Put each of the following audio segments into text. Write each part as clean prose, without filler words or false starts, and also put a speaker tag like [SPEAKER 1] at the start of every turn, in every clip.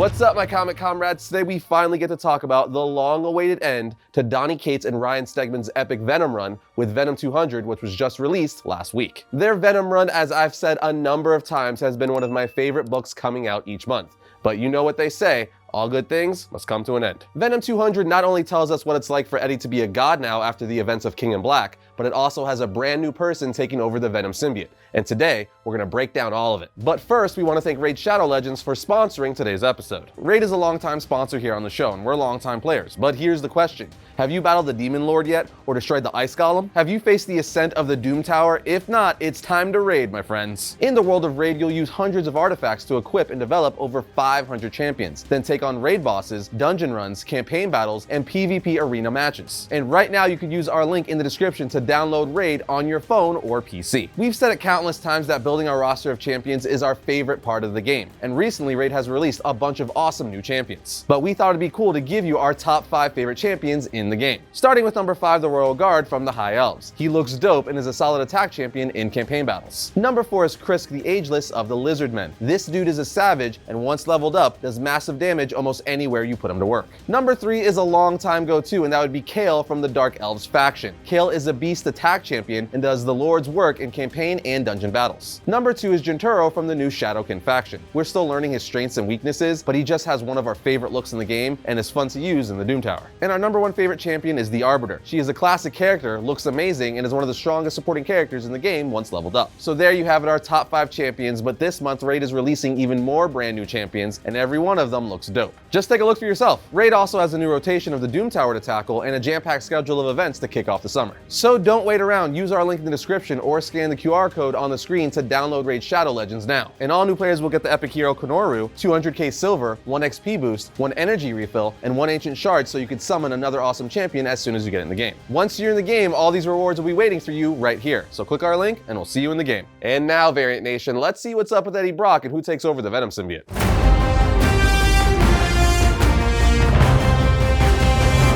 [SPEAKER 1] What's up, my comic comrades? Today we finally get to talk about the long-awaited end to Donny Cates and Ryan Stegman's epic Venom run with Venom 200, which was just released last week. Their Venom run, as I've said a number of times, has been one of my favorite books coming out each month. But you know what they say, all good things must come to an end. Venom 200 not only tells us what it's like for Eddie to be a god now after the events of King in Black, but it also has a brand new person taking over the Venom Symbiote. And today, we're gonna break down all of it. But first, we wanna thank Raid Shadow Legends for sponsoring today's episode. Raid is a longtime sponsor here on the show, and we're longtime players. But here's the question. Have you battled the Demon Lord yet, or destroyed the Ice Golem? Have you faced the ascent of the Doom Tower? If not, it's time to raid, my friends. In the world of Raid, you'll use hundreds of artifacts to equip and develop over 500 champions, then take on raid bosses, dungeon runs, campaign battles, and PvP arena matches. And right now, you can use our link in the description to download Raid on your phone or PC. We've said it countless times that building our roster of champions is our favorite part of the game, and recently Raid has released a bunch of awesome new champions. But we thought it'd be cool to give you our top 5 favorite champions in the game. Starting with number 5, the Royal Guard from the High Elves. He looks dope and is a solid attack champion in campaign battles. Number 4 is Krisk the Ageless of the Lizardmen. This dude is a savage, and once leveled up, does massive damage almost anywhere you put him to work. Number 3 is a long time go-to, and that would be Kale from the Dark Elves faction. Kale is a beast attack champion and does the Lord's work in campaign and dungeon battles. Number 2 is Jintaro from the new Shadowkin faction. We're still learning his strengths and weaknesses, but he just has one of our favorite looks in the game and is fun to use in the Doom Tower. And our number 1 favorite champion is the Arbiter. She is a classic character, looks amazing, and is one of the strongest supporting characters in the game once leveled up. So there you have it, our top 5 champions, but this month Raid is releasing even more brand new champions, and every one of them looks dope. Just take a look for yourself. Raid also has a new rotation of the Doom Tower to tackle and a jam-packed schedule of events to kick off the summer. So don't wait around, use our link in the description or scan the QR code on the screen to download Raid Shadow Legends now. And all new players will get the epic hero Konoru, 200k silver, 1 XP boost, 1 energy refill, and 1 ancient shard so you can summon another awesome champion as soon as you get in the game. Once you're in the game, all these rewards will be waiting for you right here. So click our link and we'll see you in the game. And now, Variant Nation, let's see what's up with Eddie Brock and who takes over the Venom Symbiote.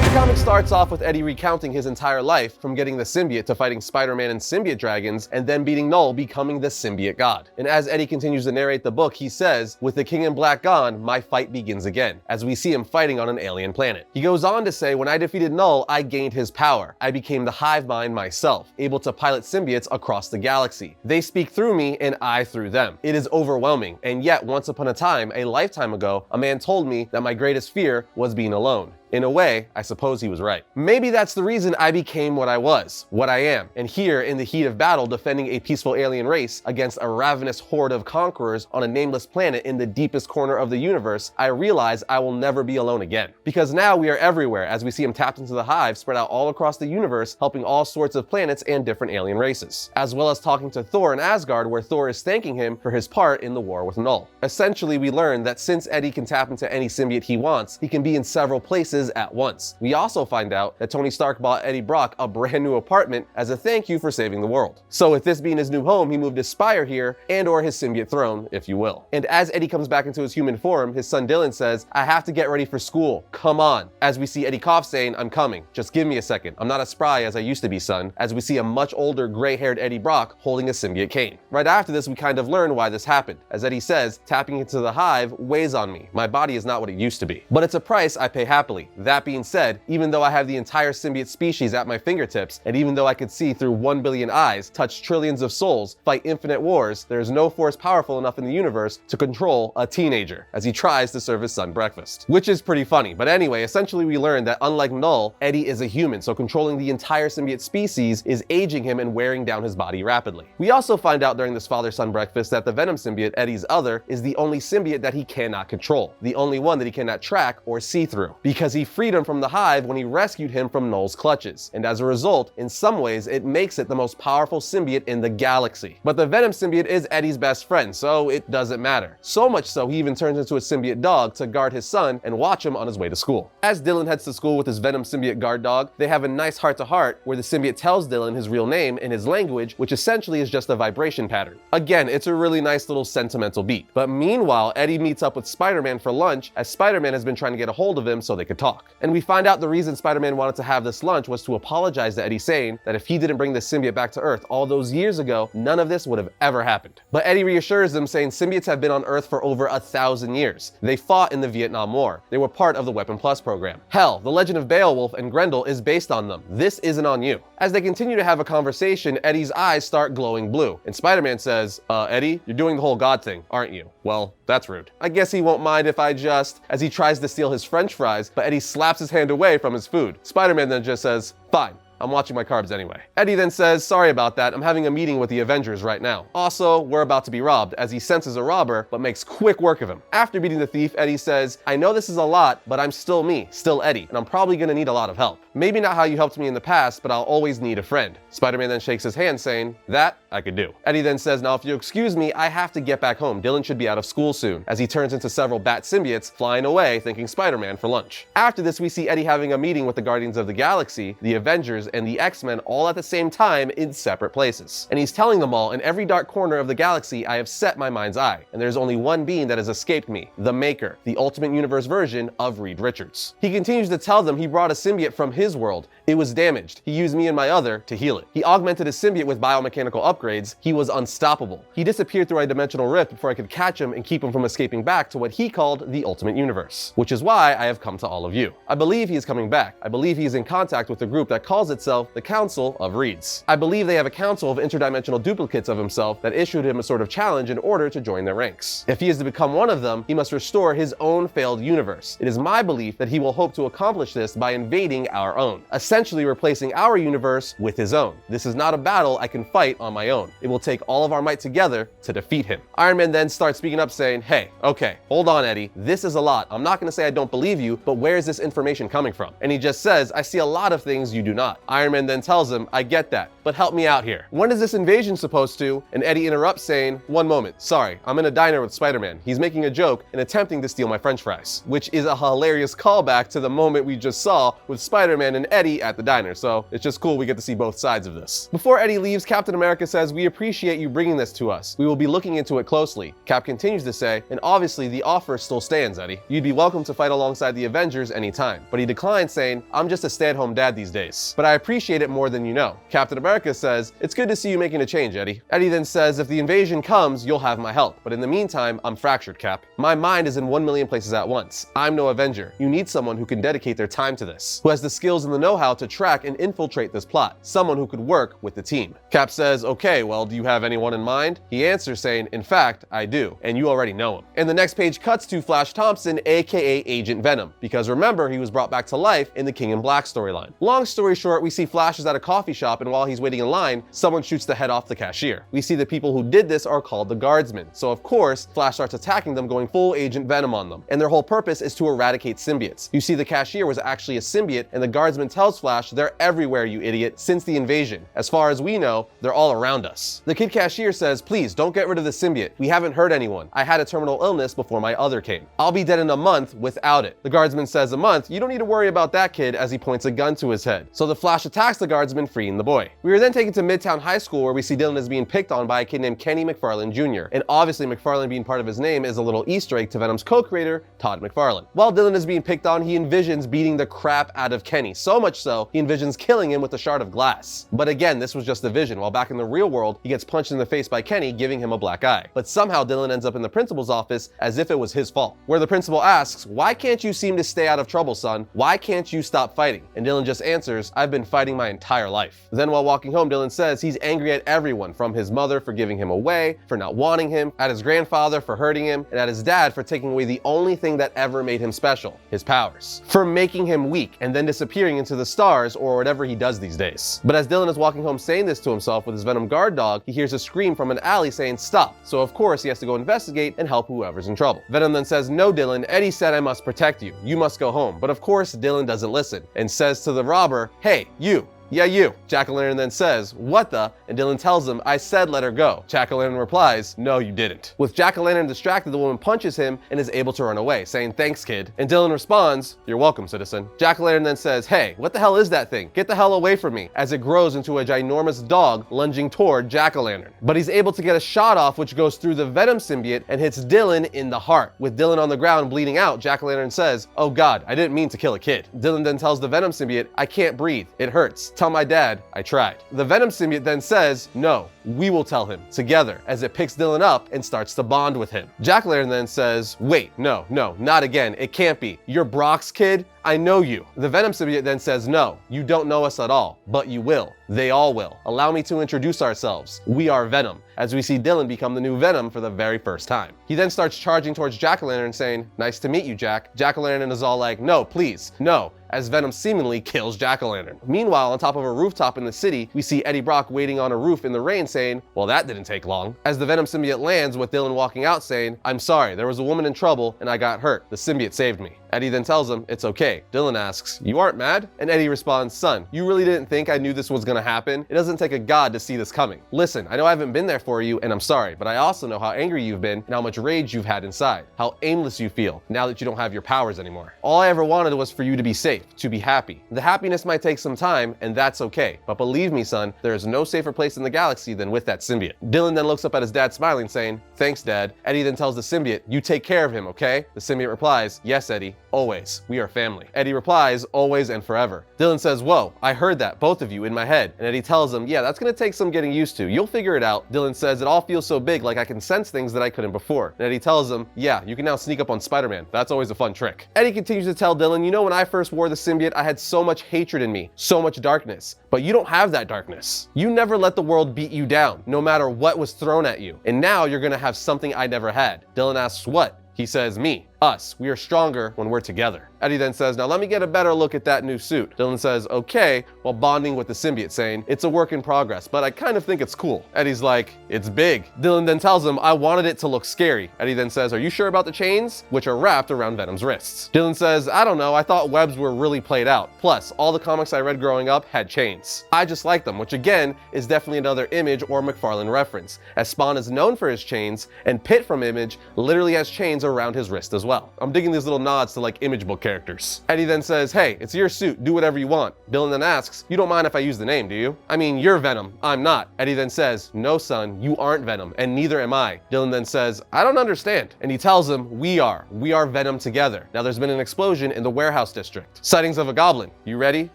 [SPEAKER 1] The comic starts off with Eddie recounting his entire life, from getting the symbiote to fighting Spider-Man and symbiote dragons, and then beating Null, becoming the symbiote god. And as Eddie continues to narrate the book, he says, "With the King in Black gone, my fight begins again," as we see him fighting on an alien planet. He goes on to say, "When I defeated Null, I gained his power. I became the hive mind myself, able to pilot symbiotes across the galaxy. They speak through me and I through them. It is overwhelming, and yet once upon a time, a lifetime ago, a man told me that my greatest fear was being alone. In a way, I suppose he was right. Maybe that's the reason I became what I was, what I am. And here, in the heat of battle, defending a peaceful alien race against a ravenous horde of conquerors on a nameless planet in the deepest corner of the universe, I realize I will never be alone again. Because now we are everywhere, as we see him tapped into the hive spread out all across the universe, helping all sorts of planets and different alien races. As well as talking to Thor in Asgard, where Thor is thanking him for his part in the war with Null. Essentially, we learn that since Eddie can tap into any symbiote he wants, he can be in several places at once. We also find out that Tony Stark bought Eddie Brock a brand new apartment as a thank you for saving the world. So with this being his new home, he moved his spire here, and or his symbiote throne, if you will. And as Eddie comes back into his human form, his son Dylan says, "I have to get ready for school. Come on." As we see Eddie cough saying, "I'm coming. Just give me a second. I'm not as spry as I used to be, son." As we see a much older gray-haired Eddie Brock holding a symbiote cane. Right after this, we kind of learn why this happened. As Eddie says, "Tapping into the hive weighs on me. My body is not what it used to be. But it's a price I pay happily. That being said, even though I have the entire symbiote species at my fingertips, and even though I could see through 1 billion eyes, touch trillions of souls, fight infinite wars, there is no force powerful enough in the universe to control a teenager," as he tries to serve his son breakfast. Which is pretty funny. But anyway, essentially we learn that unlike Null, Eddie is a human, so controlling the entire symbiote species is aging him and wearing down his body rapidly. We also find out during this father-son breakfast that the Venom symbiote, Eddie's other, is the only symbiote that he cannot control, the only one that he cannot track or see through, because he freed him from the hive when he rescued him from Null's clutches. And as a result, in some ways, it makes it the most powerful symbiote in the galaxy. But the Venom symbiote is Eddie's best friend, so it doesn't matter. So much so, he even turns into a symbiote dog to guard his son and watch him on his way to school. As Dylan heads to school with his Venom symbiote guard dog, they have a nice heart-to-heart where the symbiote tells Dylan his real name in his language, which essentially is just a vibration pattern. Again, it's a really nice little sentimental beat. But meanwhile, Eddie meets up with Spider-Man for lunch, as Spider-Man has been trying to get a hold of him so they could talk. talk. And we find out the reason Spider-Man wanted to have this lunch was to apologize to Eddie, saying that if he didn't bring the symbiote back to Earth all those years ago, none of this would have ever happened. But Eddie reassures them, saying symbiotes have been on Earth for over 1,000 years. They fought in the Vietnam War. They were part of the Weapon Plus program. Hell, the legend of Beowulf and Grendel is based on them. This isn't on you. As they continue to have a conversation, Eddie's eyes start glowing blue. And Spider-Man says, Eddie, you're doing the whole God thing, aren't you? Well, that's rude. I guess he won't mind if I just, as he tries to steal his French fries, but Eddie slaps his hand away from his food. Spider-Man then just says, fine. I'm watching my carbs anyway. Eddie then says, sorry about that, I'm having a meeting with the Avengers right now. Also, we're about to be robbed, as he senses a robber, but makes quick work of him. After beating the thief, Eddie says, I know this is a lot, but I'm still me, still Eddie, and I'm probably gonna need a lot of help. Maybe not how you helped me in the past, but I'll always need a friend. Spider-Man then shakes his hand, saying, that I could do. Eddie then says, now if you excuse me, I have to get back home. Dylan should be out of school soon, as he turns into several bat symbiotes, flying away, thinking Spider-Man for lunch. After this, we see Eddie having a meeting with the Guardians of the Galaxy, the Avengers, and the X-Men all at the same time in separate places. And he's telling them all, in every dark corner of the galaxy, I have set my mind's eye, and there's only one being that has escaped me, the Maker, the Ultimate Universe version of Reed Richards. He continues to tell them he brought a symbiote from his world. It was damaged. He used me and my other to heal it. He augmented his symbiote with biomechanical upgrades. He was unstoppable. He disappeared through a dimensional rift before I could catch him and keep him from escaping back to what he called the Ultimate Universe, which is why I have come to all of you. I believe he is coming back. I believe he is in contact with the group that calls itself the Council of Reeds. I believe they have a council of interdimensional duplicates of himself that issued him a sort of challenge in order to join their ranks. If he is to become one of them, he must restore his own failed universe. It is my belief that he will hope to accomplish this by invading our own, essentially replacing our universe with his own. This is not a battle I can fight on my own. It will take all of our might together to defeat him. Iron Man then starts speaking up, saying, hey, okay, hold on, Eddie. This is a lot. I'm not going to say I don't believe you, but where is this information coming from? And he just says, I see a lot of things you do not. Iron Man then tells him, I get that, but help me out here. When is this invasion supposed to? And Eddie interrupts, saying, one moment, sorry, I'm in a diner with Spider-Man. He's making a joke and attempting to steal my French fries, which is a hilarious callback to the moment we just saw with Spider-Man and Eddie at the diner. So it's just cool we get to see both sides of this. Before Eddie leaves, Captain America says, we appreciate you bringing this to us. We will be looking into it closely. Cap continues to say, and obviously the offer still stands, Eddie. You'd be welcome to fight alongside the Avengers anytime. But he declines, saying, I'm just a stay-at-home dad these days, but I appreciate it more than you know. Captain America says, it's good to see you making a change, Eddie. Eddie then says, if the invasion comes, you'll have my help. But in the meantime, I'm fractured, Cap. My mind is in 1 million places at once. I'm no Avenger. You need someone who can dedicate their time to this, who has the skills and the know-how to track and infiltrate this plot, someone who could work with the team. Cap says, okay, well, do you have anyone in mind? He answers saying, in fact, I do, and you already know him. And the next page cuts to Flash Thompson, aka Agent Venom, because remember, he was brought back to life in the King in Black storyline. Long story short, we see Flash is at a coffee shop, and while he's waiting in line, someone shoots the head off the cashier. We see the people who did this are called the Guardsmen, so of course, Flash starts attacking them, going full Agent Venom on them, and their whole purpose is to eradicate symbiotes. You see the cashier was actually a symbiote, and the Guardsman tells Flash, they're everywhere, you idiot, since the invasion. As far as we know, they're all around us. The kid cashier says, please don't get rid of the symbiote. We haven't hurt anyone. I had a terminal illness before my other came. I'll be dead in a month without it. The Guardsman says, a month? You don't need to worry about that, kid, as he points a gun to his head. So the Flash attacks the Guardsman, freeing the boy. We are then taken to Midtown High School, where we see Dylan is being picked on by a kid named Kenny McFarlane Jr. And obviously McFarlane being part of his name is a little Easter egg to Venom's co-creator, Todd McFarlane. While Dylan is being picked on, he envisions beating the crap out of Kenny, so much so, he envisions killing him with a shard of glass. But again, this was just a vision. While back in the real world, he gets punched in the face by Kenny, giving him a black eye. But somehow Dylan ends up in the principal's office as if it was his fault, where the principal asks, why can't you seem to stay out of trouble, son? Why can't you stop fighting? And Dylan just answers, I've been fighting my entire life. Then while walking home, Dylan says he's angry at everyone, from his mother for giving him away, for not wanting him, at his grandfather for hurting him, and at his dad for taking away the only thing that ever made him special, his powers, for making him weak and then disappearing into the stars or whatever he does these days. But as Dylan is walking home saying this to himself with his Venom guard dog, he hears a scream from an alley saying stop. So of course he has to go investigate and help whoever's in trouble. Venom then says, no Dylan, Eddie said I must protect you. You must go home. But of course Dylan doesn't listen and says to the robber, hey, you, Yeah, you. Jack-o'-lantern then says, what the? And Dylan tells him, I said let her go. Jack-o'-lantern replies, no, you didn't. With Jack-o'-lantern distracted, the woman punches him and is able to run away, saying, thanks, kid. And Dylan responds, you're welcome, citizen. Jack-o'-lantern then says, hey, what the hell is that thing? Get the hell away from me, as it grows into a ginormous dog lunging toward Jack-o'-lantern. But he's able to get a shot off, which goes through the Venom symbiote and hits Dylan in the heart. With Dylan on the ground bleeding out, Jack-o'-lantern says, oh god, I didn't mean to kill a kid. Dylan then tells the Venom symbiote, I can't breathe, it hurts. Tell my dad I tried. The Venom symbiote then says, no, we will tell him, together, as it picks Dylan up and starts to bond with him. Jack-o'-lantern then says, wait, no, not again, it can't be. You're Brock's kid? I know you. The Venom symbiote then says, no, you don't know us at all, but you will. They all will. Allow me to introduce ourselves. We are Venom, as we see Dylan become the new Venom for the very first time. He then starts charging towards Jack-o'-lantern saying, nice to meet you, Jack. Jack-o'-lantern is all like, no, please, no, as Venom seemingly kills Jack-o'-lantern. Meanwhile, on top of a rooftop in the city, we see Eddie Brock waiting on a roof in the rain saying, well, that didn't take long. As the Venom symbiote lands with Dylan walking out saying, I'm sorry, there was a woman in trouble and I got hurt. The symbiote saved me. Eddie then tells him, it's okay. Dylan asks, you aren't mad? And Eddie responds, son, you really didn't think I knew this was gonna happen? It doesn't take a god to see this coming. Listen, I know I haven't been there for you and I'm sorry, but I also know how angry you've been and how much rage you've had inside, how aimless you feel now that you don't have your powers anymore. All I ever wanted was for you to be safe, to be happy. The happiness might take some time and that's okay, but believe me, son, there is no safer place in the galaxy than with that symbiote. Dylan then looks up at his dad smiling saying, thanks, dad. Eddie then tells the symbiote, you take care of him, okay? The symbiote replies, yes, Eddie, always. We are family. Eddie replies, always and forever. Dylan says, whoa, I heard that, both of you, in my head. And Eddie tells him, yeah, that's gonna take some getting used to. You'll figure it out. Dylan says, it all feels so big, like I can sense things that I couldn't before. And Eddie tells him, yeah, you can now sneak up on Spider-Man. That's always a fun trick. Eddie continues to tell Dylan, you know, when I first wore the symbiote, I had so much hatred in me, so much darkness. But you don't have that darkness. You never let the world beat you down, no matter what was thrown at you. And now you're gonna have something I never had. Dylan asks, what? He says, me. Us. We are stronger when we're together. Eddie then says, now let me get a better look at that new suit. Dylan says, okay, while bonding with the symbiote saying, it's a work in progress, but I kind of think it's cool. Eddie's like, it's big. Dylan then tells him, I wanted it to look scary. Eddie then says, are you sure about the chains? Which are wrapped around Venom's wrists. Dylan says, I don't know, I thought webs were really played out. Plus, all the comics I read growing up had chains. I just like them, which again, is definitely another Image or McFarlane reference, as Spawn is known for his chains, and Pitt from Image literally has chains around his wrist as well. I'm digging these little nods to like Image book characters. Eddie then says, hey, it's your suit, do whatever you want. Dylan then asks, you don't mind if I use the name, do you? I mean, you're Venom, I'm not. Eddie then says, no son, you aren't Venom, and neither am I. Dylan then says, I don't understand. And he tells him, we are Venom together. Now there's been an explosion in the warehouse district. Sightings of a goblin. You ready?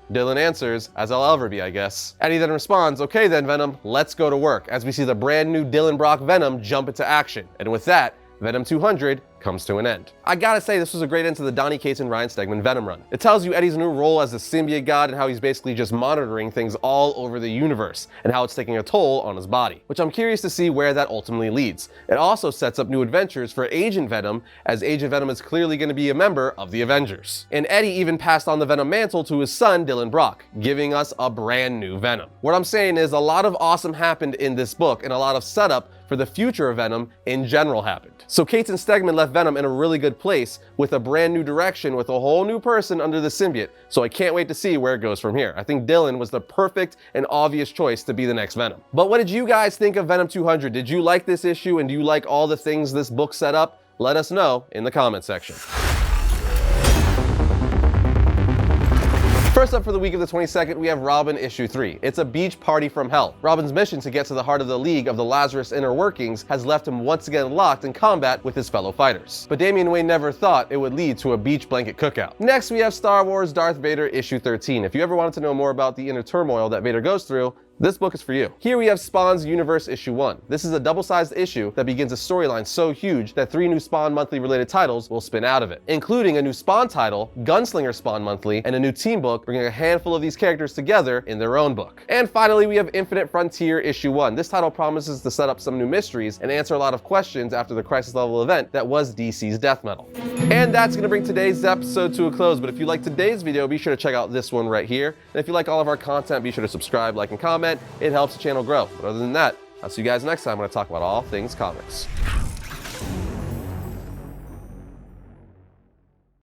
[SPEAKER 1] Dylan answers, as I'll ever be, I guess. Eddie then responds, okay then Venom, let's go to work, as we see the brand new Dylan Brock Venom jump into action. And with that, Venom 200 comes to an end. I gotta say, this was a great end to the Donny Cates and Ryan Stegman Venom run. It tells you Eddie's new role as the symbiote god and how he's basically just monitoring things all over the universe and how it's taking a toll on his body, which I'm curious to see where that ultimately leads. It also sets up new adventures for Agent Venom, as Agent Venom is clearly going to be a member of the Avengers. And Eddie even passed on the Venom mantle to his son Dylan Brock, giving us a brand new Venom. What I'm saying is a lot of awesome happened in this book and a lot of setup for the future of Venom in general happened. So Cates and Stegman left Venom in a really good place with a brand new direction with a whole new person under the symbiote. So I can't wait to see where it goes from here. I think Dylan was the perfect and obvious choice to be the next Venom. But what did you guys think of Venom 200? Did you like this issue and do you like all the things this book set up? Let us know in the comment section. First up for the week of the 22nd, we have Robin issue 3. It's a beach party from hell. Robin's mission to get to the heart of the League of the Lazarus inner workings has left him once again locked in combat with his fellow fighters. But Damian Wayne never thought it would lead to a beach blanket cookout. Next, we have Star Wars Darth Vader issue 13. If you ever wanted to know more about the inner turmoil that Vader goes through, this book is for you. Here we have Spawn's Universe issue 1. This is a double-sized issue that begins a storyline so huge that 3 new Spawn monthly related titles will spin out of it, including a new Spawn title, Gunslinger Spawn Monthly, and a new team book bringing a handful of these characters together in their own book. And finally, we have Infinite Frontier issue 1. This title promises to set up some new mysteries and answer a lot of questions after the crisis level event that was DC's death metal. And that's going to bring today's episode to a close, but if you like today's video, be sure to check out this one right here. And if you like all of our content, be sure to subscribe, like, and comment. It helps the channel grow. But other than that, I'll see you guys next time when I talk about all things comics.